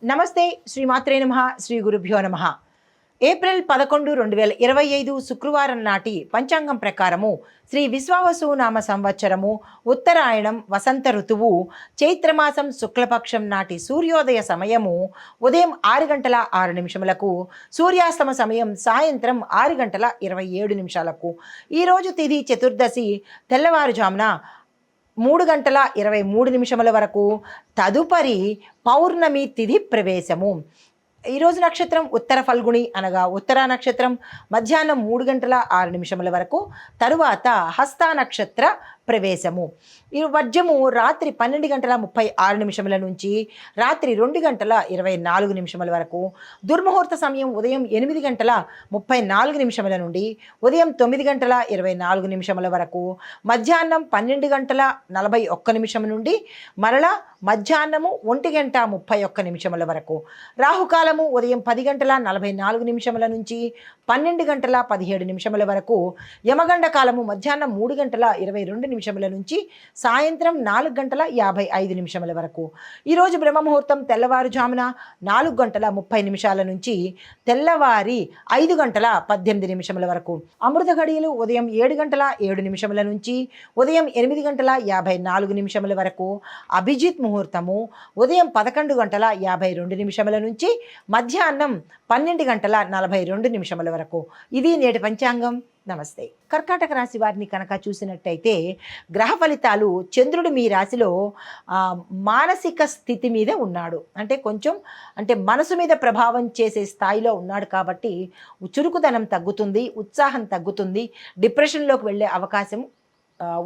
నమస్తే. శ్రీమాత్రే నమః. శ్రీ గురుభ్యో నమః. ఏప్రిల్ 11, 2025 శుక్రవారం నాటి పంచాంగం ప్రకారము శ్రీ విశ్వావసు నామ సంవత్సరము ఉత్తరాయణం వసంత ఋతువు చైత్రమాసం శుక్లపక్షం నాటి సూర్యోదయ సమయము ఉదయం 6 గంటల 6 నిమిషములకు, సూర్యాస్తమ సమయం సాయంత్రం 6 గంటల 27 నిమిషాలకు. ఈరోజు తిథి చతుర్దశి తెల్లవారుజామున 3 గంటల 23 నిమిషముల వరకు. తదుపరి పౌర్ణమి తిథి ప్రవేశము. ఈరోజు నక్షత్రం ఉత్తర ఫల్గుణి అనగా ఉత్తరా నక్షత్రం మధ్యాహ్నం 3 గంటల 6 నిమిషముల వరకు. తరువాత హస్త నక్షత్ర ప్రవేశము. ఈ వర్జము రాత్రి 12 గంటల 36 నిమిషముల నుంచి రాత్రి 2 గంటల 24 నిమిషముల వరకు. దుర్ముహూర్త సమయం ఉదయం 8 గంటల 34 నిమిషముల నుండి ఉదయం 9 గంటల 24 నిమిషముల వరకు. మధ్యాహ్నం 12 గంటల 41 నిమిషం నుండి మరలా మధ్యాహ్నము 1 గంట 31 నిమిషముల వరకు. రాహుకాలము ఉదయం 10 గంటల 44 నిమిషముల నుంచి 12 గంటల 17 నిమిషముల వరకు. యమగండ కాలము మధ్యాహ్నం 3 గంటల 22 నిమిషముల నుంచి సాయంత్రం 4 గంటల 55 నిమిషముల వరకు. ఈరోజు బ్రహ్మముహూర్తం తెల్లవారుజామున 4 గంటల 30 నిమిషాల నుంచి తెల్లవారి 5 గంటల 18 నిమిషముల వరకు. అమృత ఘడియలు ఉదయం 7 గంటల 7 నిమిషముల నుంచి ఉదయం 8 గంటల 54 నిమిషముల వరకు. అభిజిత్ ముహూర్తము ఉదయం 11 గంటల 52 నిమిషముల నుంచి మధ్యాహ్నం 12 గంటల 42 నిమిషముల వరకు. ఇది నేటి పంచాంగం. నమస్తే. కర్కాటక రాశి వారిని కనుక చూసినట్టయితే గ్రహ ఫలితాలు, చంద్రుడు మీ రాశిలో మానసిక స్థితి మీద ఉన్నాడు. కొంచెం మనసు మీద ప్రభావం చేసే స్థాయిలో ఉన్నాడు కాబట్టి చురుకుదనం తగ్గుతుంది, ఉత్సాహం తగ్గుతుంది, డిప్రెషన్లోకి వెళ్ళే అవకాశం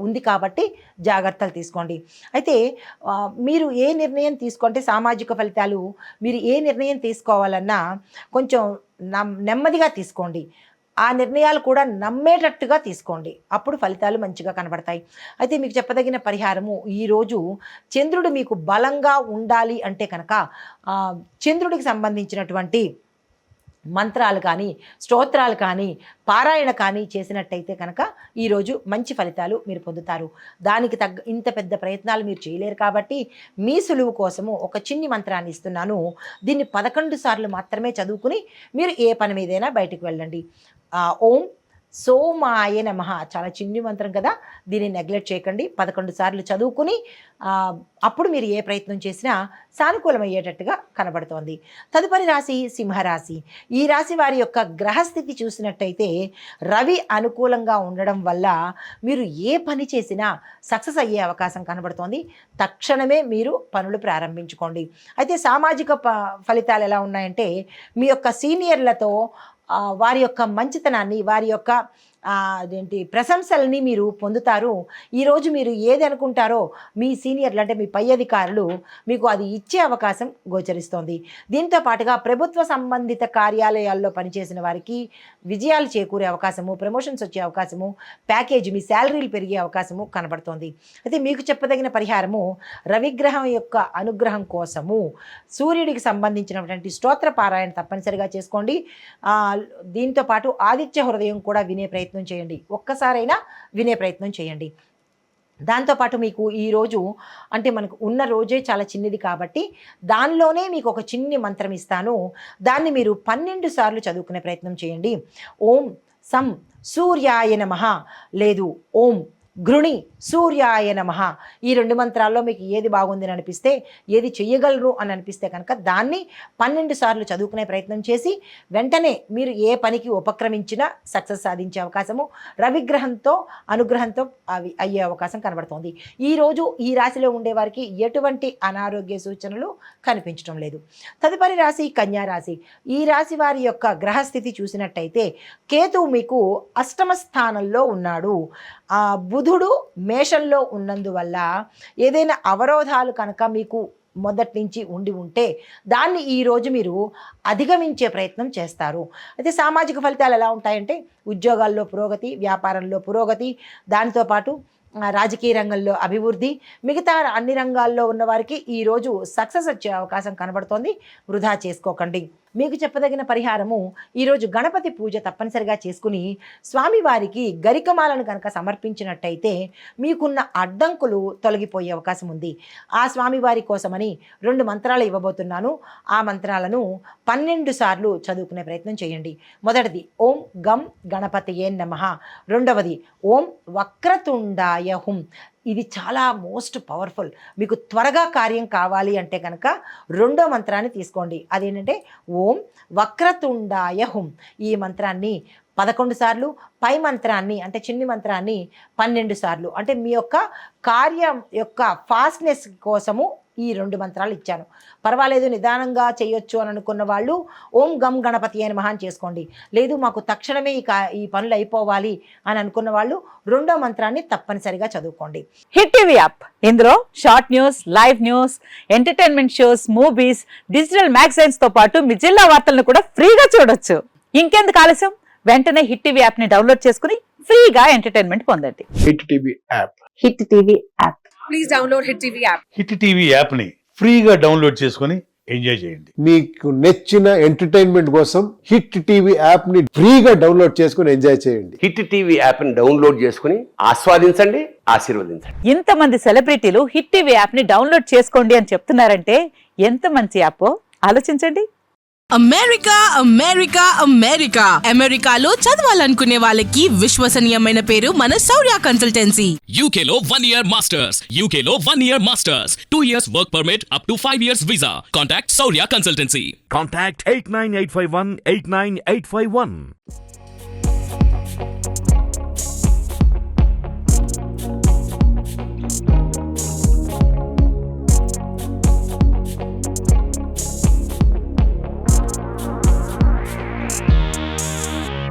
ఉంది కాబట్టి జాగ్రత్తలు తీసుకోండి. అయితే మీరు ఏ నిర్ణయం తీసుకుంటే సామాజిక ఫలితాలు, మీరు ఏ నిర్ణయం తీసుకోవాలన్నా కొంచెం నెమ్మదిగా తీసుకోండి. ఆ నిర్ణయాలు కూడా నమ్మేటట్టుగా తీసుకోండి. అప్పుడు ఫలితాలు మంచిగా కనబడతాయి. అయితే మీకు చెప్పదగిన పరిహారము, ఈరోజు చంద్రుడు మీకు బలంగా ఉండాలి అంటే కనుక చంద్రుడికి సంబంధించినటువంటి మంత్రాలు కానీ, స్తోత్రాలు కానీ, పారాయణ కానీ చేసినట్టయితే కనుక ఈరోజు మంచి ఫలితాలు మీరు పొందుతారు. దానికి ఇంత పెద్ద ప్రయత్నాలు మీరు చేయలేరు కాబట్టి మీ సులువు కోసము ఒక చిన్ని మంత్రాన్ని ఇస్తున్నాను. దీన్ని 11 సార్లు మాత్రమే చదువుకుని మీరు ఏ పని మీదైనా బయటికి వెళ్ళండి. ఓం సోమాయ నమః. చాలా చిన్ని మంత్రం కదా, దీన్ని నెగ్లెక్ట్ చేయకండి. 11 సార్లు చదువుకుని అప్పుడు మీరు ఏ ప్రయత్నం చేసినా సానుకూలమయ్యేటట్టుగా కనబడుతోంది. తదుపరి రాశి సింహరాశి. ఈ రాశి వారి యొక్క గ్రహస్థితి చూసినట్టయితే రవి అనుకూలంగా ఉండడం వల్ల మీరు ఏ పని చేసినా సక్సెస్ అయ్యే అవకాశం కనబడుతోంది. తక్షణమే మీరు పనులు ప్రారంభించుకోండి. అయితే సామాజిక ఫలితాలు ఎలా ఉన్నాయంటే మీ యొక్క సీనియర్లతో వారి యొక్క మంచితనాన్ని, వారి యొక్క ప్రశంసల్ని మీరు పొందుతారు. ఈరోజు మీరు ఏది అనుకుంటారో మీ సీనియర్లు మీ పై అధికారులు మీకు అది ఇచ్చే అవకాశం గోచరిస్తోంది. దీంతో పాటుగా ప్రభుత్వ సంబంధిత కార్యాలయాల్లో పనిచేసిన వారికి విజయాలు చేకూరే అవకాశము, ప్రమోషన్స్ వచ్చే అవకాశము, ప్యాకేజ్ మీ శాలరీలు పెరిగే అవకాశము కనబడుతోంది. అయితే మీకు చెప్పదగిన పరిహారము, రవిగ్రహం యొక్క అనుగ్రహం కోసము సూర్యుడికి సంబంధించినటువంటి స్తోత్ర పారాయణ తప్పనిసరిగా చేసుకోండి. దీంతో పాటు ఆదిత్య హృదయం కూడా వినే ప్రయత్నం చేయండి. ఒక్కసారైనా వినే ప్రయత్నం చేయండి. దాంతోపాటు మీకు ఈరోజు మనకు ఉన్న రోజే చాలా చిన్నది కాబట్టి దానిలోనే మీకు ఒక చిన్ని మంత్రం ఇస్తాను. దాన్ని మీరు 12 సార్లు చదువుకునే ప్రయత్నం చేయండి. ఓం సం సూర్యాయ నమః, లేదు ఓం గృణి సూర్యాయ నమః. ఈ 2 మంత్రాల్లో మీకు ఏది బాగుంది అని అనిపిస్తే, ఏది చెయ్యగలరు అని అనిపిస్తే కనుక దాన్ని 12 సార్లు చదువుకునే ప్రయత్నం చేసి వెంటనే మీరు ఏ పనికి ఉపక్రమించినా సక్సెస్ సాధించే అవకాశము రవిగ్రహంతో అనుగ్రహంతో అవి అయ్యే అవకాశం కనబడుతోంది. ఈరోజు ఈ రాశిలో ఉండేవారికి ఎటువంటి అనారోగ్య సూచనలు కనిపించడం లేదు. తదుపరి రాశి కన్యా రాశి. ఈ రాశి వారి యొక్క గ్రహస్థితి చూసినట్టయితే కేతువు మీకు అష్టమ స్థానంలో ఉన్నాడు. బుధుడు మేషంలో ఉన్నందువల్ల ఏదైనా అవరోధాలు కనుక మీకు మొదటి నుంచి ఉంటే దాన్ని ఈరోజు మీరు అధిగమించే ప్రయత్నం చేస్తారు. అయితే సామాజిక ఫలితాలు ఎలా ఉంటాయంటే ఉద్యోగాల్లో పురోగతి, వ్యాపారంలో పురోగతి, దాంతోపాటు రాజకీయ రంగంలో అభివృద్ధి, మిగతా అన్ని రంగాల్లో ఉన్నవారికి ఈరోజు సక్సెస్ వచ్చే అవకాశం కనబడుతోంది. వృధా చేసుకోకండి. మీకు చెప్పదగిన పరిహారము, ఈరోజు గణపతి పూజ తప్పనిసరిగా చేసుకుని స్వామివారికి గరికమాలను కనుక సమర్పించినట్టయితే మీకున్న అడ్డంకులు తొలగిపోయే అవకాశం ఉంది. ఆ స్వామివారి కోసమని 2 మంత్రాలు ఇవ్వబోతున్నాను. ఆ మంత్రాలను 12 సార్లు చదువుకునే ప్రయత్నం చేయండి. మొదటిది ఓం గం గణపతయే నమః, రెండవది ఓం వక్రతుండాయ హుం. ఇది చాలా మోస్ట్ పవర్ఫుల్. మీకు త్వరగా కార్యం కావాలి అంటే కనుక 2వ మంత్రాన్ని తీసుకోండి. అదేంటంటే ఓం వక్రతుండాయ హుం. ఈ మంత్రాన్ని 11 సార్లు, పై మంత్రాన్ని అంటే చిన్ని మంత్రాన్ని 12 సార్లు. అంటే మీ యొక్క కార్యం యొక్క ఫాస్ట్నెస్ కోసము ఈ 2 మంత్రాలు ఇచ్చాను. పర్వాలేదు, నిదానంగా చేయొచ్చు అని అనుకున్న వాళ్ళు ఓం గం గణపతి అని మహాన్ చేసుకోండి. లేదు మాకు తక్షణమే ఈ పనులు అయిపోవాలి అని అనుకున్న వాళ్ళు 2వ మంత్రాన్ని తప్పనిసరిగా చదువుకోండి. హిట్ టీవీ యాప్, ఇందులో short news, live news, entertainment shows, movies, digital magazines తో పాటు మీ జిల్లా వార్తలను కూడా ఫ్రీగా చూడొచ్చు. ఇంకెందుకు ఆలస్యం, వెంటనే హిట్ టీవీ యాప్ ని డౌన్లోడ్ చేసుకుని ఫ్రీగా ఎంటర్టైన్మెంట్ పొందండి. Hit TV app. Hit TV app. Please download Hit TV app. Hit TV యాప్ని ఫ్రీగా డౌన్లోడ్ చేసుకొని ఎంజాయ్ చేయండి. మీకు నచ్చిన ఎంటర్టైన్మెంట్ కోసం హిట్ టీవీ యాప్ ని ఫ్రీగా డౌన్లోడ్ చేసుకుని ఎంజాయ్ చేయండి. హిట్ టీవీ యాప్ని డౌన్లోడ్ చేసుకుని ఆస్వాదించండి, ఆశీర్వదించండి. ఇంతమంది సెలబ్రిటీలు హిట్ టీవీ యాప్ ని డౌన్లోడ్ చేసుకోండి అని చెప్తున్నారంటే ఎంత మంచి యాప్ ఆలోచించండి. అమెరికా అమెరికా అమెరికా అమెరికాలో చదవాలనుకునే వాళ్ళకి విశ్వసనీయమైన పేరు మన శౌర్య కన్సల్టెన్సీ. UK లో 1 year masters. UK లో 1 year masters. 2 years work permit up to 5 years visa. Contact Saurya Consultancy. Contact 89851 89851.